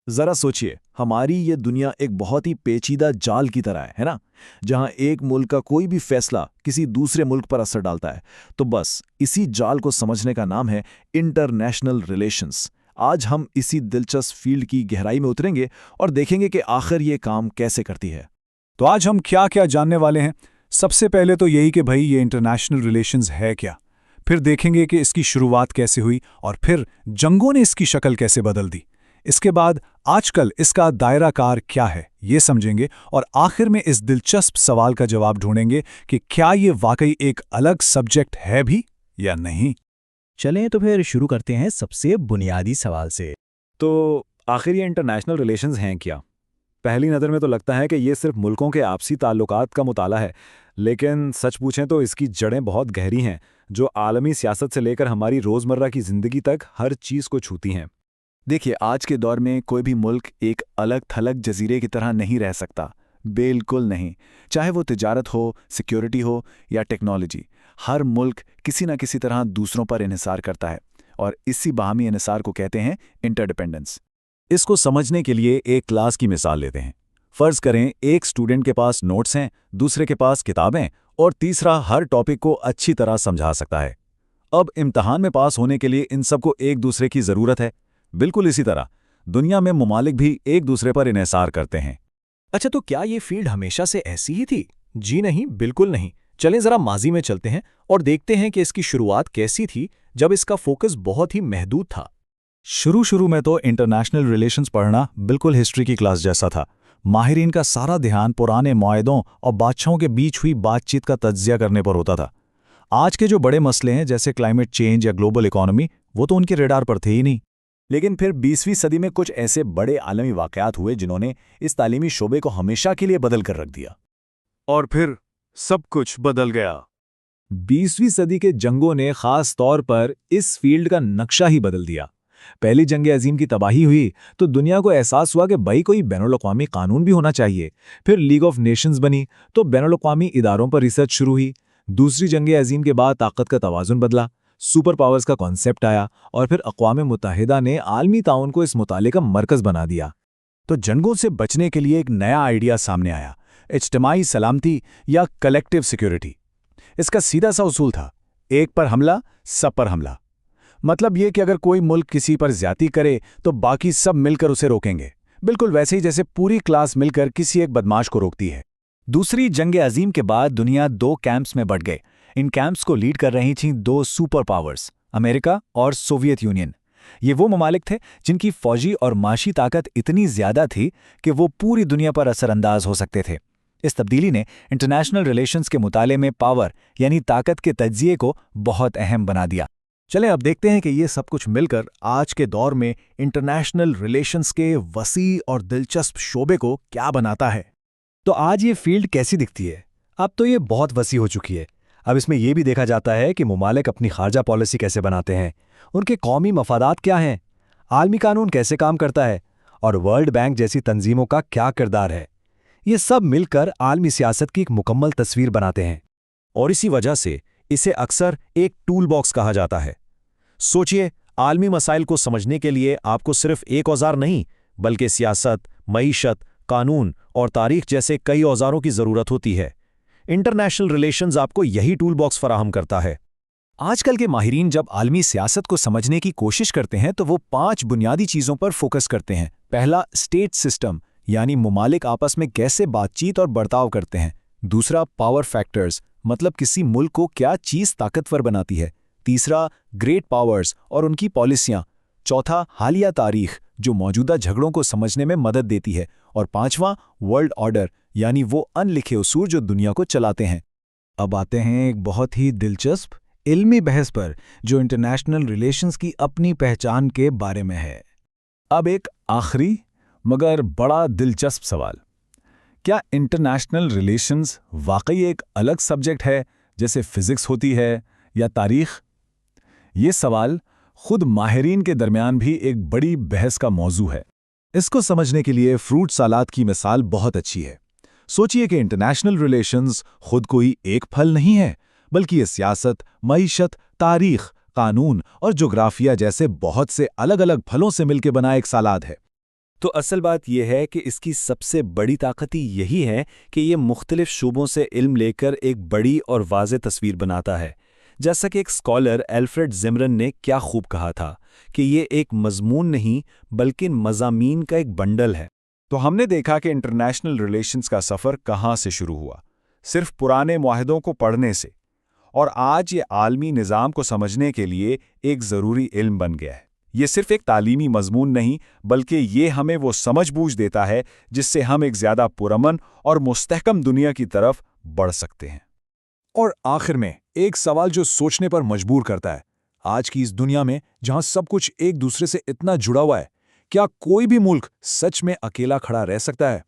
ذرا سوچئے، ہماری یہ دنیا ایک بہت ہی پیچیدہ جال کی طرح ہے نا؟ جہاں ایک ملک کا کوئی بھی فیصلہ کسی دوسرے ملک پر اثر ڈالتا ہے۔ تو بس اسی جال کو سمجھنے کا نام ہے انٹرنیشنل ریلیشنز۔ آج ہم اسی دلچسپ فیلڈ کی گہرائی میں اتریں گے اور دیکھیں گے کہ آخر یہ کام کیسے کرتی ہے۔ تو آج ہم کیا کیا جاننے والے ہیں؟ سب سے پہلے تو یہی کہ بھائی یہ انٹرنیشنل ریلیشنز ہے کیا، پھر دیکھیں گے کہ اس کی شروعات کیسے ہوئی اور پھر جنگوں نے اس کی شکل کیسے بدل دی۔ اس کے بعد آج کل اس کا دائرہ کار کیا ہے یہ سمجھیں گے، اور آخر میں اس دلچسپ سوال کا جواب ڈھونڈیں گے کہ کیا یہ واقعی ایک الگ سبجیکٹ ہے بھی یا نہیں۔ چلیں تو پھر شروع کرتے ہیں سب سے بنیادی سوال سے۔ تو آخر یہ انٹرنیشنل ریلیشنز ہیں کیا؟ پہلی نظر میں تو لگتا ہے کہ یہ صرف ملکوں کے آپسی تعلقات کا مطالعہ ہے، لیکن سچ پوچھیں تو اس کی جڑیں بہت گہری ہیں، جو عالمی سیاست سے لے کر ہماری روزمرہ کی زندگی تک ہر چیز کو چھوتی ہیں۔ دیکھیے، آج کے دور میں کوئی بھی ملک ایک الگ تھلگ جزیرے کی طرح نہیں رہ سکتا، بالکل نہیں۔ چاہے وہ تجارت ہو، سیکیورٹی ہو یا ٹیکنالوجی، ہر ملک کسی نہ کسی طرح دوسروں پر انحصار کرتا ہے، اور اسی باہمی انحصار کو کہتے ہیں انٹرڈیپینڈنس۔ اس کو سمجھنے کے لیے ایک کلاس کی مثال لیتے ہیں۔ فرض کریں ایک اسٹوڈنٹ کے پاس نوٹس ہیں، دوسرے کے پاس کتابیں، اور تیسرا ہر ٹاپک کو اچھی طرح سمجھا سکتا ہے۔ اب امتحان میں پاس ہونے کے لیے ان سب کو ایک دوسرے کی ضرورت ہے۔ بالکل اسی طرح دنیا میں ممالک بھی ایک دوسرے پر انحصار کرتے ہیں۔ اچھا، تو کیا یہ فیلڈ ہمیشہ سے ایسی ہی تھی؟ جی نہیں، بالکل نہیں۔ چلیں ذرا ماضی میں چلتے ہیں اور دیکھتے ہیں کہ اس کی شروعات کیسی تھی جب اس کا فوکس بہت ہی محدود تھا۔ شروع میں تو انٹرنیشنل ریلیشنز پڑھنا بالکل ہسٹری کی کلاس جیسا تھا۔ ماہرین کا سارا دھیان پرانے معاہدوں اور بادشاہوں کے بیچ ہوئی بات چیت کا تجزیہ کرنے پر ہوتا تھا۔ آج کے جو بڑے مسئلے ہیں جیسے کلائمیٹ چینج یا گلوبل اکانومی، وہ تو ان کے ریڈار پر تھے ہی نہیں۔ لیکن پھر 20ویں صدی میں کچھ ایسے بڑے عالمی واقعات ہوئے جنہوں نے اس تعلیمی شعبے کو ہمیشہ کے لیے بدل کر رکھ دیا۔ اور پھر سب کچھ بدل گیا۔ 20ویں صدی کے جنگوں نے خاص طور پر اس فیلڈ کا نقشہ ہی بدل دیا۔ پہلی جنگ عظیم کی تباہی ہوئی تو دنیا کو احساس ہوا کہ بھائی کوئی بین الاقوامی قانون بھی ہونا چاہیے۔ پھر لیگ آف نیشنز بنی تو بین الاقوامی اداروں پر ریسرچ شروع ہوئی۔ دوسری جنگ عظیم کے بعد طاقت کا توازن بدلا، سپر پاورز کا کانسیپٹ آیا، اور پھر اقوام متحدہ نے عالمی تعاون کو اس مطالعے کا مرکز بنا دیا۔ تو جنگوں سے بچنے کے لیے ایک نیا آئیڈیا سامنے آیا، اجتماعی سلامتی یا کلیکٹیو سیکیورٹی۔ اس کا سیدھا سا اصول تھا، ایک پر حملہ سب پر حملہ۔ مطلب یہ کہ اگر کوئی ملک کسی پر زیادتی کرے تو باقی سب مل کر اسے روکیں گے، بالکل ویسے ہی جیسے پوری کلاس مل کر کسی ایک بدماش کو روکتی ہے۔ دوسری جنگ عظیم کے بعد دنیا دو کیمپس میں بٹ گئے۔ ان کیمپس کو لیڈ کر رہی تھیں دو سپر پاورز، امریکہ اور سوویت یونین۔ یہ وہ ممالک تھے جن کی فوجی اور معاشی طاقت اتنی زیادہ تھی کہ وہ پوری دنیا پر اثر انداز ہو سکتے تھے۔ اس تبدیلی نے انٹرنیشنل ریلیشنز کے مطالعے میں پاور یعنی طاقت کے تجزیے کو بہت اہم بنا دیا۔ چلیں اب دیکھتے ہیں کہ یہ سب کچھ مل کر آج کے دور میں انٹرنیشنل ریلیشنز کے وسیع اور دلچسپ شعبے کو کیا بناتا ہے۔ تو آج یہ فیلڈ کیسی دکھتی ہے؟ اب تو یہ بہت وسیع ہو چکی ہے۔ اب اس میں یہ بھی دیکھا جاتا ہے کہ ممالک اپنی خارجہ پالیسی کیسے بناتے ہیں، ان کے قومی مفادات کیا ہیں، عالمی قانون کیسے کام کرتا ہے، اور ورلڈ بینک جیسی تنظیموں کا کیا کردار ہے۔ یہ سب مل کر عالمی سیاست کی ایک مکمل تصویر بناتے ہیں، اور اسی وجہ سے اسے اکثر ایک ٹول باکس کہا جاتا ہے۔ سوچئے، عالمی مسائل کو سمجھنے کے لیے آپ کو صرف ایک اوزار نہیں بلکہ سیاست، معیشت، قانون اور تاریخ جیسے کئی اوزاروں کی ضرورت ہوتی ہے۔ انٹرنیشنل ریلیشنز آپ کو یہی ٹول باکس فراہم کرتا ہے۔ آج کل کے ماہرین جب عالمی سیاست کو سمجھنے کی کوشش کرتے ہیں تو وہ 5 بنیادی چیزوں پر فوکس کرتے ہیں۔ پہلا، اسٹیٹ سسٹم، یعنی ممالک آپس میں کیسے بات چیت اور برتاؤ کرتے ہیں۔ دوسرا، پاور فیکٹرز، مطلب کسی ملک کو کیا چیز طاقتور بناتی ہے۔ تیسرا، گریٹ پاورز اور ان کی پالیسیاں۔ چوتھا، حالیہ تاریخ، جو موجودہ جھگڑوں کو سمجھنے میں مدد دیتی ہے۔ اور پانچواں، ورلڈ آرڈر، یعنی وہ ان لکھے اصول جو دنیا کو چلاتے ہیں۔ اب آتے ہیں ایک بہت ہی دلچسپ علمی بحث پر جو انٹرنیشنل ریلیشنز کی اپنی پہچان کے بارے میں ہے۔ اب ایک آخری مگر بڑا دلچسپ سوال، کیا انٹرنیشنل ریلیشنز واقعی ایک الگ سبجیکٹ ہے جیسے فزکس ہوتی ہے یا تاریخ؟ یہ سوال خود ماہرین کے درمیان بھی ایک بڑی بحث کا موضوع ہے۔ اس کو سمجھنے کے لیے فروٹ سالاد کی مثال بہت اچھی ہے۔ سوچئے کہ انٹرنیشنل ریلیشنز خود کوئی ایک پھل نہیں ہے، بلکہ یہ سیاست، معیشت، تاریخ، قانون اور جغرافیہ جیسے بہت سے الگ الگ پھلوں سے مل کے بنا ایک سالاد ہے۔ تو اصل بات یہ ہے کہ اس کی سب سے بڑی طاقت ہی یہی ہے کہ یہ مختلف شعبوں سے علم لے کر ایک بڑی اور واضح تصویر بناتا ہے۔ جیسا کہ ایک اسکالر ایلفریڈ زمرن نے کیا خوب کہا تھا کہ یہ ایک مضمون نہیں بلکہ مضامین کا ایک بنڈل ہے۔ تو ہم نے دیکھا کہ انٹرنیشنل ریلیشنز کا سفر کہاں سے شروع ہوا، صرف پرانے معاہدوں کو پڑھنے سے، اور آج یہ عالمی نظام کو سمجھنے کے لیے ایک ضروری علم بن گیا ہے۔ یہ صرف ایک تعلیمی مضمون نہیں بلکہ یہ ہمیں وہ سمجھ بوجھ دیتا ہے جس سے ہم ایک زیادہ پرامن اور مستحکم دنیا کی طرف بڑھ سکتے ہیں۔ اور آخر میں ایک سوال جو سوچنے پر مجبور کرتا ہے، آج کی اس دنیا میں جہاں سب کچھ ایک دوسرے سے اتنا جڑا ہوا ہے، کیا کوئی بھی ملک سچ میں اکیلا کھڑا رہ سکتا ہے؟